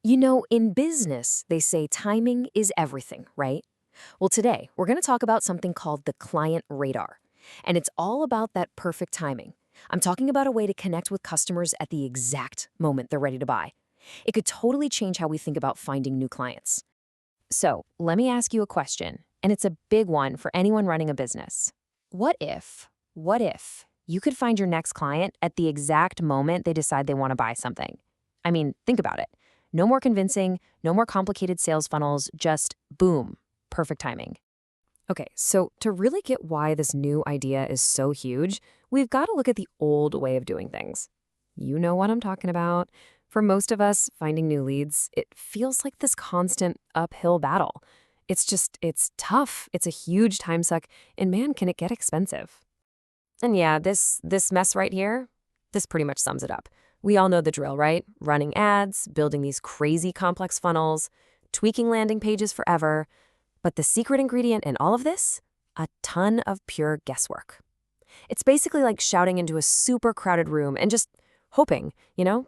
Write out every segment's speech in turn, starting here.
You know, in business, they say timing is everything, right? Well, today, we're going to talk about something called the client radar. And it's all about that perfect timing. I'm talking about a way to connect with customers at the exact moment they're ready to buy. It could totally change how we think about finding new clients. So, let me ask you a question, and it's a big one for anyone running a business. What if you could find your next client at the exact moment they decide they want to buy something? I mean, think about it. No more convincing, no more complicated sales funnels, just boom, perfect timing. Okay, so to really get why this new idea is so huge, we've got to look at the old way of doing things. You know what I'm talking about. For most of us, finding new leads, it feels like this constant uphill battle. It's tough, it's a huge time suck, and man, can it get expensive. And yeah, this mess right here, this pretty much sums it up. We all know the drill, right? Running ads, building these crazy complex funnels, tweaking landing pages forever. But the secret ingredient in all of this? A ton of pure guesswork. It's basically like shouting into a super crowded room and just hoping,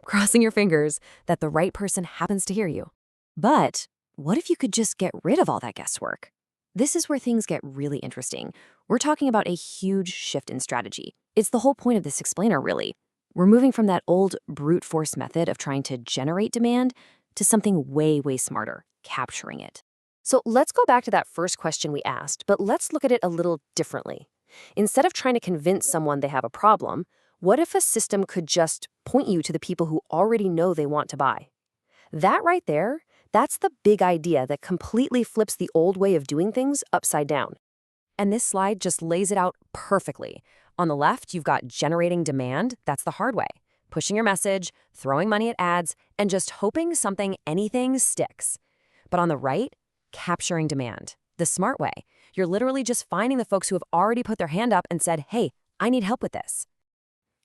crossing your fingers that the right person happens to hear you. But what if you could just get rid of all that guesswork? This is where things get really interesting. We're talking about a huge shift in strategy. It's the whole point of this explainer, really. We're moving from that old brute force method of trying to generate demand to something way, way smarter, capturing it. So let's go back to that first question we asked, but let's look at it a little differently. Instead of trying to convince someone they have a problem, what if a system could just point you to the people who already know they want to buy? That right there, that's the big idea that completely flips the old way of doing things upside down. And this slide just lays it out perfectly. On the left, you've got generating demand. That's the hard way. Pushing your message, throwing money at ads, and just hoping anything sticks. But on the right, capturing demand. The smart way. You're literally just finding the folks who have already put their hand up and said, hey, I need help with this.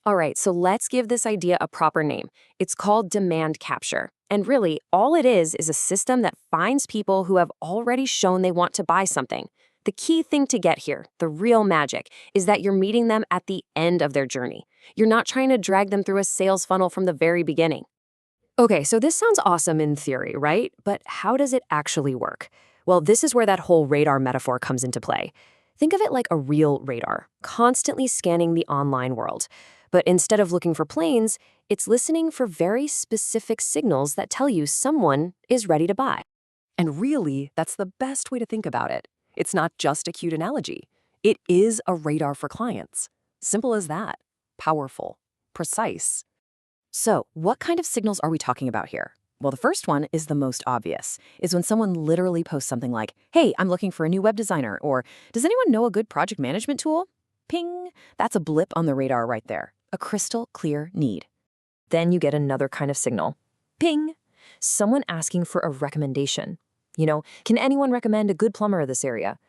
All right, so let's give this idea a proper name. It's called demand capture. And really, all it is a system that finds people who have already shown they want to buy something. The key thing to get here, the real magic, is that you're meeting them at the end of their journey. You're not trying to drag them through a sales funnel from the very beginning. Okay, so this sounds awesome in theory, right? But how does it actually work? Well, this is where that whole radar metaphor comes into play. Think of it like a real radar, constantly scanning the online world. But instead of looking for planes, it's listening for very specific signals that tell you someone is ready to buy. And really, that's the best way to think about it. It's not just a cute analogy. It is a radar for clients. Simple as that. Powerful. Precise. So, what kind of signals are we talking about here? Well, the first one is the most obvious, is when someone literally posts something like, hey, I'm looking for a new web designer, or does anyone know a good project management tool? Ping! That's a blip on the radar right there. A crystal clear need. Then you get another kind of signal. Ping! Someone asking for a recommendation. Can anyone recommend a good plumber of this area?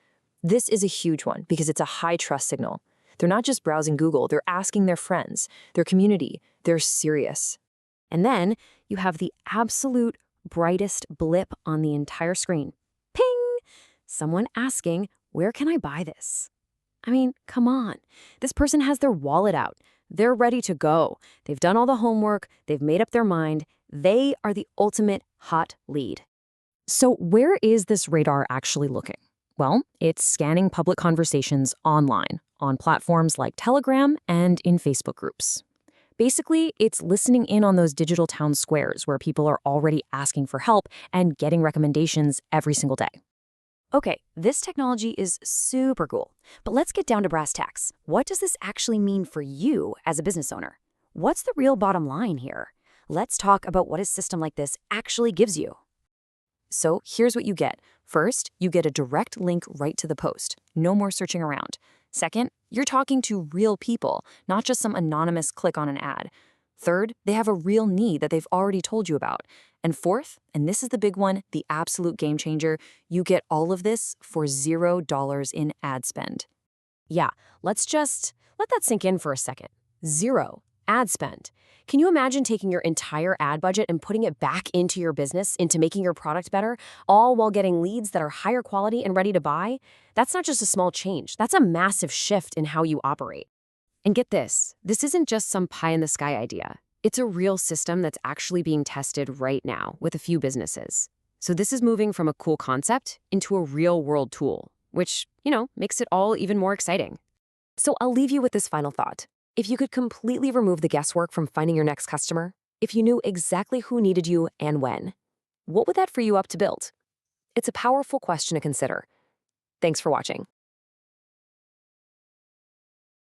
This is a huge one because it's a high trust signal. They're not just browsing Google, they're asking their friends, their community. They're serious. And then you have the absolute brightest blip on the entire screen. Ping! Someone asking, where can I buy this? I mean, come on. This person has their wallet out. They're ready to go. They've done all the homework. They've made up their mind. They are the ultimate hot lead. So where is this radar actually looking? Well, it's scanning public conversations online, on platforms like Telegram and in Facebook groups. Basically, it's listening in on those digital town squares where people are already asking for help and getting recommendations every single day. Okay, this technology is super cool, but let's get down to brass tacks. What does this actually mean for you as a business owner? What's the real bottom line here? Let's talk about what a system like this actually gives you. So here's what you get. First, you get a direct link right to the post. No more searching around. Second, you're talking to real people, not just some anonymous click on an ad. Third, they have a real need that they've already told you about. And fourth, and this is the big one, the absolute game changer, you get all of this for $0 in ad spend. Yeah, let's just let that sink in for a second. 0 ad spend. Can you imagine taking your entire ad budget and putting it back into your business, into making your product better, all while getting leads that are higher quality and ready to buy? That's not just a small change. That's a massive shift in how you operate. And get this isn't just some pie-in-the-sky idea. It's a real system that's actually being tested right now with a few businesses. So this is moving from a cool concept into a real-world tool, which, makes it all even more exciting. So I'll leave you with this final thought. If you could completely remove the guesswork from finding your next customer, if you knew exactly who needed you and when, what would that free you up to build? It's a powerful question to consider. Thanks for watching.